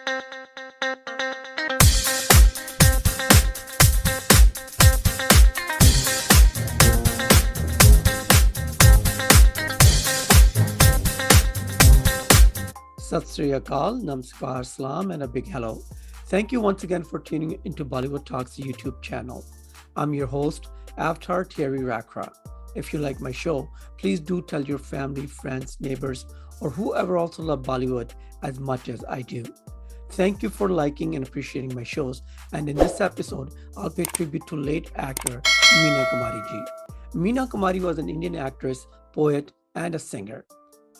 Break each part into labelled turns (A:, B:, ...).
A: Sat Sri Akaal, Namaskar, Salaam, and a big hello. Thank you once again for tuning into Bollywood Talks YouTube channel. I'm your host, Avatar Thierry Rakhra. If you like my show, please do tell your family, friends, neighbors, or whoever also love Bollywood as much as I do. Thank you for liking and appreciating my shows. And in this episode, I'll pay tribute to late actor Meena Kumari ji. Meena Kumari was an Indian actress, poet, and a singer.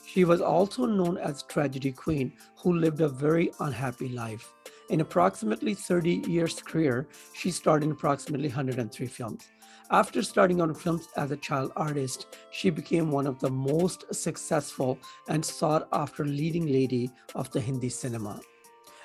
A: She was also known as Tragedy Queen, who lived a very unhappy life. In approximately 30 years career, she starred in approximately 103 films. After starting on films as a child artist, she became one of the most successful and sought-after leading lady of the Hindi cinema.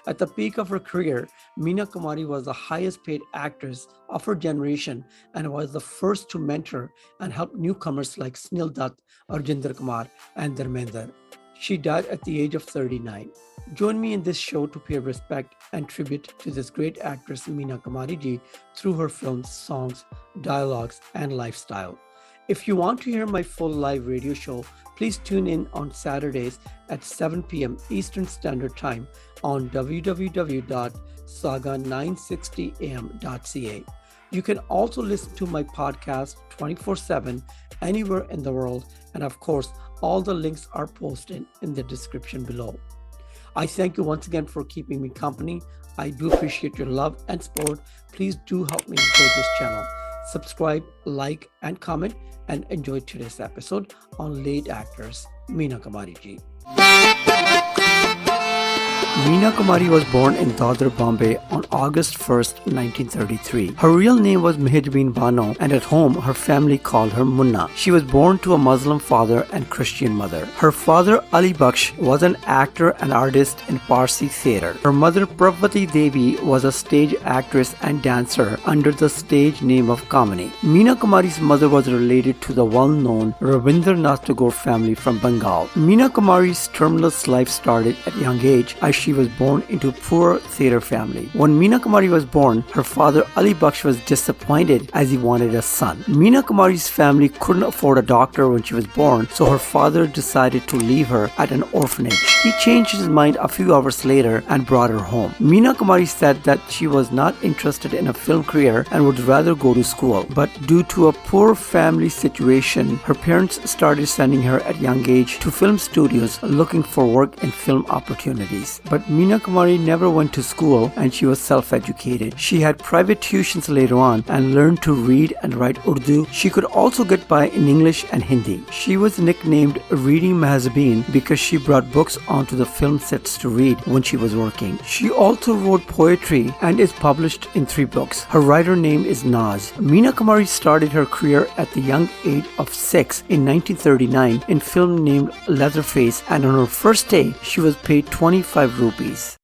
A: At the peak of her career, Meena Kumari was the highest paid actress of her generation and was the first to mentor and help newcomers like Sunil Dutt, Rajinder Kumar, and Dharmendra. She died at the age of 39. Join me in this show to pay respect and tribute to this great actress Meena Kumari ji through her films, songs, dialogues, and lifestyle. If you want to hear my full live radio show, please tune in on Saturdays at 7 p.m. Eastern Standard Time on www.saga960am.ca. You can also listen to my podcast 24/7 anywhere in the world, and of course, all the links are posted in the description below. I thank you once again for keeping me company. I do appreciate your love and support. Please do help me grow this channel. Subscribe, like, and comment, and enjoy today's episode on late actress Meena Kumari ji. Meena Kumari was born in Dadar, Bombay on August 1st, 1933. Her real name was Mehjabeen Bano, and at home her family called her Munna. She was born to a Muslim father and Christian mother. Her father Ali Baksh was an actor and artist in Parsi theatre. Her mother Pravati Devi was a stage actress and dancer under the stage name of Kamini. Meena Kumari's mother was related to the well-known Ravinder Tagore family from Bengal. Meena Kumari's tumultuous life started at a young age as she was born into a poor theatre family. When Meena Kumari was born, her father Ali Baksh was disappointed as he wanted a son. Meena Kumari's family couldn't afford a doctor when she was born, so her father decided to leave her at an orphanage. He changed his mind a few hours later and brought her home. Meena Kumari said that she was not interested in a film career and would rather go to school. But due to a poor family situation, her parents started sending her at a young age to film studios looking for work and film opportunities. But Meena Kumari never went to school and she was self-educated. She had private tuitions later on and learned to read and write Urdu. She could also get by in English and Hindi. She was nicknamed Reading Mahzabeen because she brought books onto the film sets to read when she was working. She also wrote poetry and is published in 3 books. Her writer name is Naz. Meena Kumari started her career at the young age of 6 in 1939 in film named Leatherface, and on her first day she was paid 25 rupees.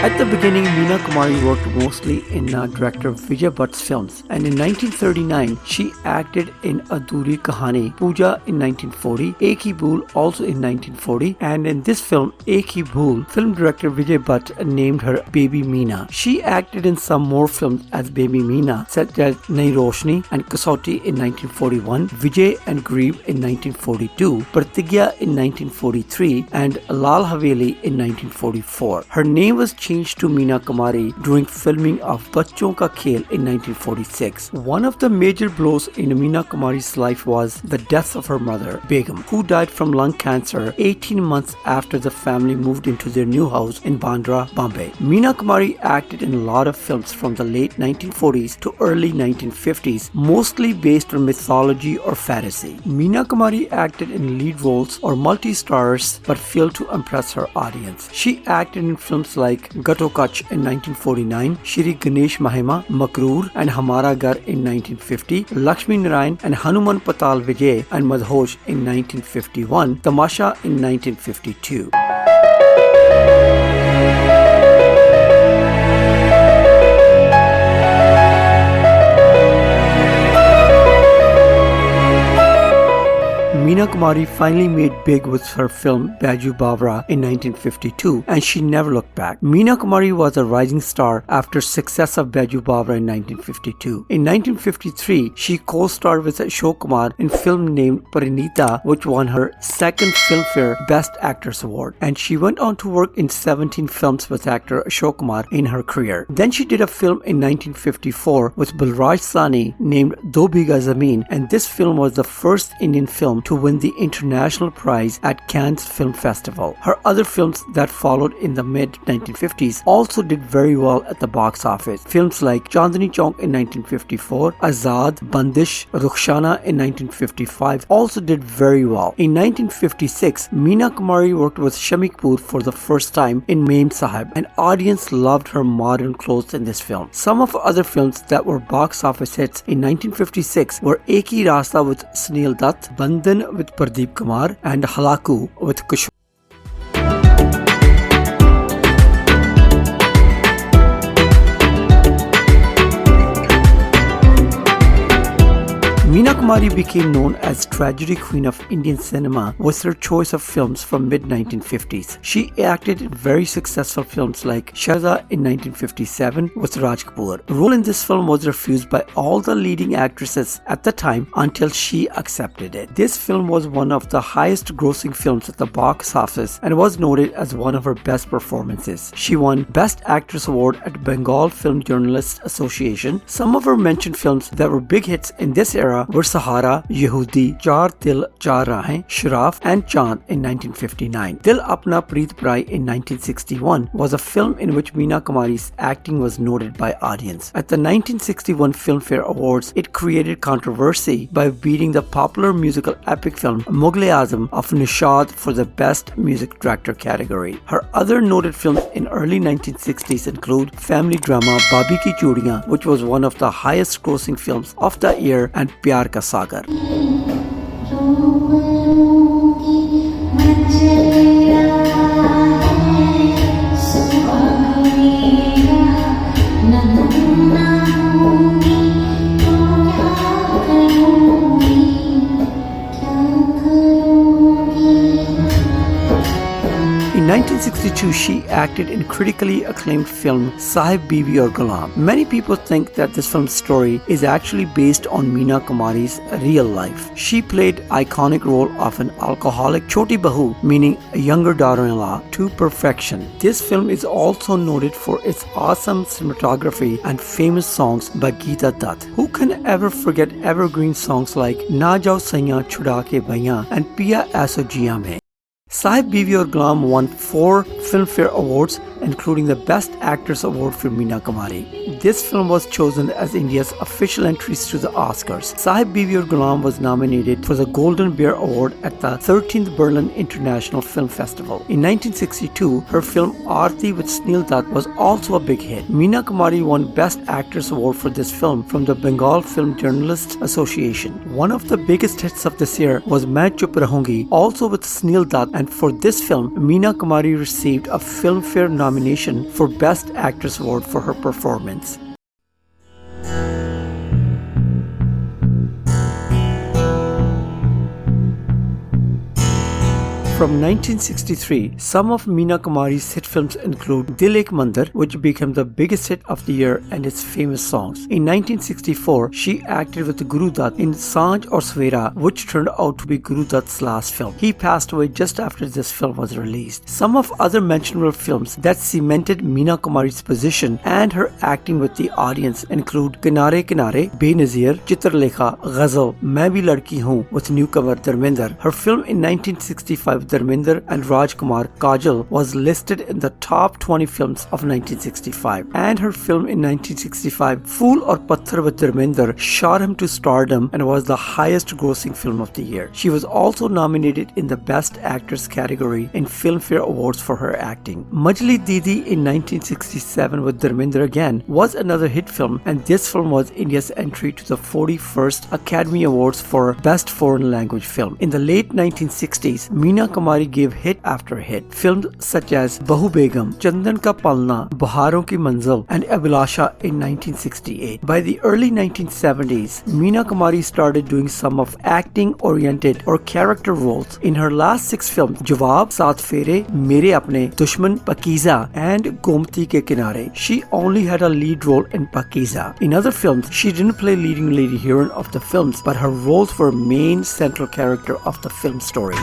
A: At the beginning, Meena Kumari worked mostly in director Vijay Bhatt's films, and in 1939 she acted in Adhuri Kahani, Pooja in 1940, Ek Hi Bhool also in 1940, and in this film Ek Hi Bhool, film director Vijay Bhatt named her Baby Meena. She acted in some more films as Baby Meena, such as Nayi Roshni and Kasauti in 1941, Vijay and Greeb in 1942, Pratigya in 1943, and Lal Haveli in 1944. Her name was changed to Meena Kumari during filming of Bachon Ka Khel in 1946. One of the major blows in Meena Kumari's life was the death of her mother, Begum, who died from lung cancer 18 months after the family moved into their new house in Bandra, Bombay. Meena Kumari acted in a lot of films from the late 1940s to early 1950s, mostly based on mythology or fantasy. Meena Kumari acted in lead roles or multi-stars but failed to impress her audience. She acted in films like Gatokach in 1949, Shri Ganesh Mahima, Makrur and Hamara Ghar in 1950, Lakshmi Narayan and Hanuman Patal Vijay and Madhosh in 1951, Tamasha in 1952. Meena Kumari finally made big with her film Baiju Bawra in 1952, and she never looked back. Meena Kumari was a rising star after success of Baiju Bawra in 1952. In 1953, she co-starred with Ashok Kumar in a film named Parinita, which won her second Filmfare Best Actress Award, and she went on to work in 17 films with actor Ashok Kumar in her career. Then she did a film in 1954 with Balraj Sahni named Do Bigha Zameen, and this film was the first Indian film to win the international prize at Cannes Film Festival. Her other films that followed in the mid-1950s also did very well at the box office. Films like Chandni Chowk in 1954, Azad, Bandish, Rukhsana in 1955 also did very well. In 1956, Meena Kumari worked with Shami Kapoor for the first time in Mem Sahib. An audience loved her modern clothes in this film. Some of her other films that were box office hits in 1956 were Ek Hi Rasta with Sunil Dutt, Bandhan with Pradeep Kumar, and Halaku with Kushwaha. Meena Kumari became known as tragedy queen of Indian cinema with her choice of films from mid-1950s. She acted in very successful films like Shahzad in 1957 with Raj Kapoor. The role in this film was refused by all the leading actresses at the time until she accepted it. This film was one of the highest grossing films at the box office and was noted as one of her best performances. She won Best Actress Award at Bengal Film Journalists Association. Some of her mentioned films that were big hits in this era were Sahara, Yehudi, Char Dil Char Rahein, Sharaf, and Chand in 1959. Dil Apna Preet Prai in 1961 was a film in which Meena Kumari's acting was noted by audience. At the 1961 Filmfare Awards, it created controversy by beating the popular musical epic film Mughal-e-Azam of Nishad for the Best Music Director category. Her other noted films in early 1960s include family drama Babi Ki Chudiyan, which was one of the highest grossing films of the year, and Pyar Ka Sagar. In 1962, she acted in critically acclaimed film Sahib Bibi Aur Ghulam. Many people think that this film's story is actually based on Meena Kumari's real life. She played iconic role of an alcoholic Choti Bahu, meaning a younger daughter-in-law, to perfection. This film is also noted for its awesome cinematography and famous songs by Geeta Dutt. Who can ever forget evergreen songs like Na Jao Saiyan Chuda Ke Bhaiyan and Piya Aso Jiya Mein. Sahib Bibi Aur Ghulam won 4 Filmfare Awards, including the Best Actress Award for Meena Kumari. This film was chosen as India's official entries to the Oscars. Sahib Bibi Aur Ghulam was nominated for the Golden Bear Award at the 13th Berlin International Film Festival. In 1962, her film Aarti with Sunil Dutt was also a big hit. Meena Kumari won Best Actress Award for this film from the Bengal Film Journalists Association. One of the biggest hits of this year was Main Chup Rahungi, also with Sunil Dutt, and for this film, Meena Kumari received a Filmfare nomination for Best Actress Award for her performance. From 1963, some of Meena Kumari's hit films include Dil Ek Mandir, which became the biggest hit of the year, and its famous songs. In 1964, she acted with Guru Dutt in Sanj Aur Savera, which turned out to be Guru Dutt's last film. He passed away just after this film was released. Some of other mentionable films that cemented Meena Kumari's position and her acting with the audience include Kinare Kinare, Benazir, Chitralekha, Ghazal, Main Bhi Ladki Hoon with newcomer Dharmendra. Her film in 1965 Dharmendra and Raj Kumar, Kajal, was listed in the top 20 films of 1965, and her film in 1965, Phool Aur Patthar with Dharmendra, shot him to stardom and was the highest grossing film of the year. She was also nominated in the Best Actress category in Filmfare Awards for her acting. Majli Didi in 1967 with Dharmendra again was another hit film, and this film was India's entry to the 41st Academy Awards for Best Foreign Language Film. In the late 1960s, Meena Kumari gave hit after hit. Films such as Bahu Begum, Chandan Ka Palna, Baharon Ki Manzil, and Abhilasha in 1968. By the early 1970s, Meena Kumari started doing some of acting-oriented or character roles. In her last 6 films, Jawab, Saath Fere, Mere Apne, Dushman, Pakiza, and Gomti Ke Kinare, she only had a lead role in Pakiza. In other films, she didn't play leading lady heroine of the films, but her roles were main central character of the film story.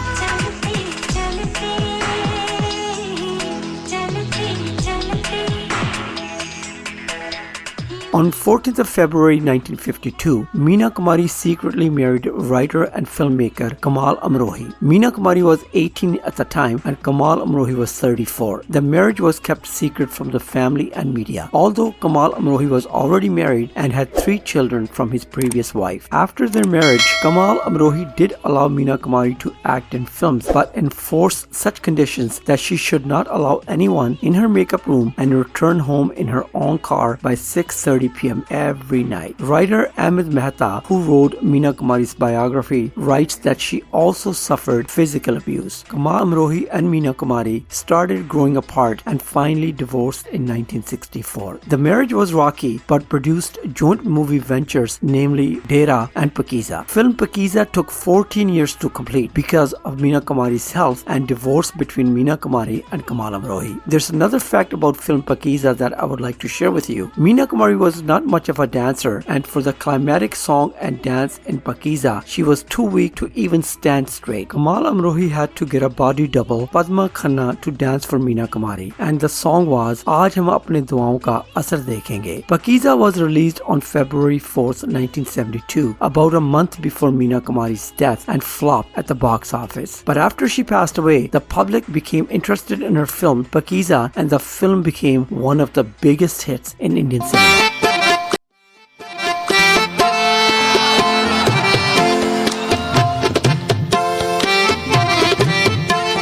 A: On 14th of February 1952, Meena Kumari secretly married writer and filmmaker Kamal Amrohi. Meena Kumari was 18 at the time and Kamal Amrohi was 34. The marriage was kept secret from the family and media, although Kamal Amrohi was already married and had 3 children from his previous wife. After their marriage, Kamal Amrohi did allow Meena Kumari to act in films, but enforced such conditions that she should not allow anyone in her makeup room and return home in her own car by 6:30 p.m. every night. Writer Amit Mehta, who wrote Meena Kumari's biography, writes that she also suffered physical abuse. Kamal Amrohi and Meena Kumari started growing apart and finally divorced in 1964. The marriage was rocky but produced joint movie ventures, namely Dera and Pakiza. Film Pakiza took 14 years to complete because of Meena Kumari's health and divorce between Meena Kumari and Kamal Amrohi. There's another fact about film Pakiza that I would like to share with you. Meena Kumari was not much of a dancer, and for the climatic song and dance in Pakiza, she was too weak to even stand straight. Kamal Amrohi had to get a body double, Padma Khanna, to dance for Meena Kumari, and the song was Aaj Hum Apne Duaon Ka Asar Dekhenge. Pakiza was released on February 4th, 1972, about a month before Meena Kumari's death, and flopped at the box office. But after she passed away, the public became interested in her film Pakiza, and the film became one of the biggest hits in Indian cinema.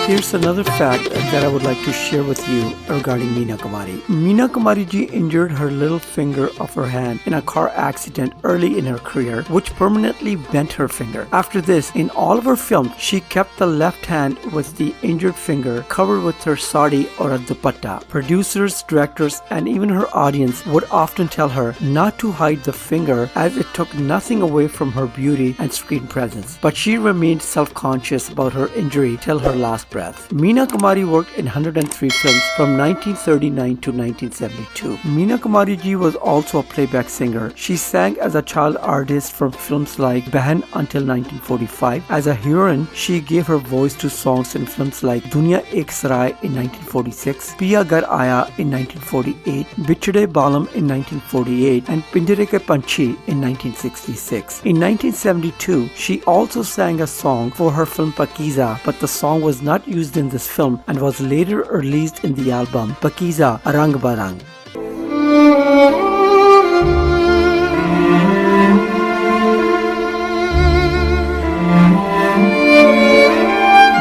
A: Here's another fact that I would like to share with you regarding Meena Kumari. Meena Kumari ji injured her little finger of her hand in a car accident early in her career, which permanently bent her finger. After this, in all of her films, she kept the left hand with the injured finger covered with her sari or a dupatta. Producers, directors, and even her audience would often tell her not to hide the finger as it took nothing away from her beauty and screen presence. But she remained self-conscious about her injury till her last breath. Meena Kumari worked in 103 films from 1939 to 1972. Meena Kumari ji was also a playback singer. She sang as a child artist from films like Behan until 1945. As a heroine, she gave her voice to songs in films like Duniya Ek Sarai in 1946, Piya Ghar Aaya in 1948, Bichde Balam in 1948, and Pinjare Ke Panchi in 1966. In 1972, she also sang a song for her film Pakiza, but the song was not used in this film and was later released in the album Pakiza Rang Barang.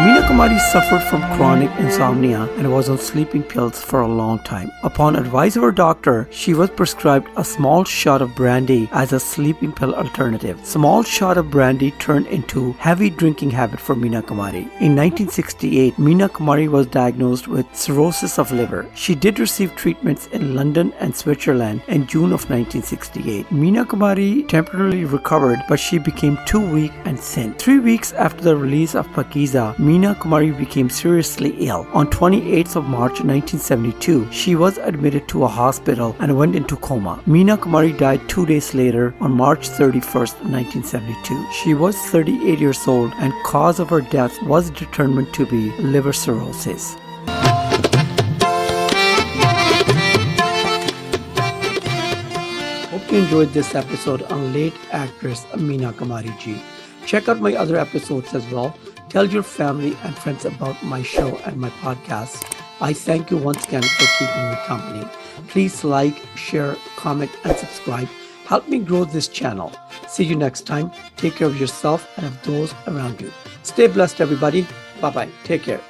A: Meena Kumari suffered from chronic insomnia and was on sleeping pills for a long time. Upon advice of her doctor, she was prescribed a small shot of brandy as a sleeping pill alternative. Small shot of brandy turned into heavy drinking habit for Meena Kumari. In 1968, Meena Kumari was diagnosed with cirrhosis of liver. She did receive treatments in London and Switzerland in June of 1968. Meena Kumari temporarily recovered, but she became too weak and thin. 3 weeks after the release of Pakiza, Meena Kumari became seriously ill. On 28th of March 1972, she was admitted to a hospital and went into coma. Meena Kumari died 2 days later on March 31st, 1972. She was 38 years old and cause of her death was determined to be liver cirrhosis. Hope you enjoyed this episode on late actress Meena Kumari ji. Check out my other episodes as well. Tell your family and friends about my show and my podcast. I thank you once again for keeping me company. Please like, share, comment, and subscribe. Help me grow this channel. See you next time. Take care of yourself and of those around you. Stay blessed, everybody. Bye-bye. Take care.